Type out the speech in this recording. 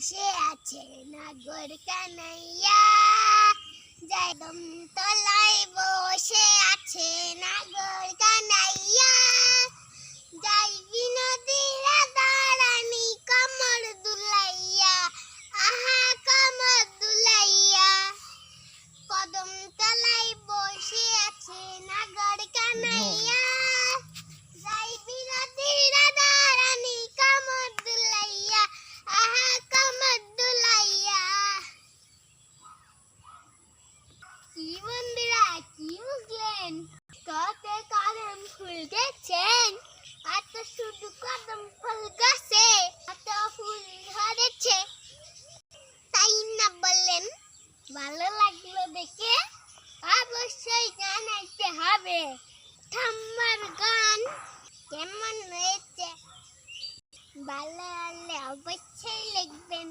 বসে আছে নাগর কানাইয়া, জায়দম তলায় বসে আছে নাগর কানাইয়া, যাই বিনোদীরা দাঁড়ানি কমর দুলাইয়া, আহা কমর দুলাইয়া, কদম তলায় বসে আছে নাগর কানাইয়া, যাই বিনোদীরা দাঁড়ানি কমর দুলাইয়া, আহা কমর দুলাইয়া। কি বন্ধুরা, কি বুঝলেন? কতে কদম ফুল দেখছেন? আর তো শুধু কদম ফুল গাছে এত ফুল ধরেছে, তাই না বললেন? ভালো লাগলো দেখে অবশ্যই জানাইতে হবে ঠাম্মার গান কেমন হয়েছে। ভালো হলে অবশ্যই লিখবেন।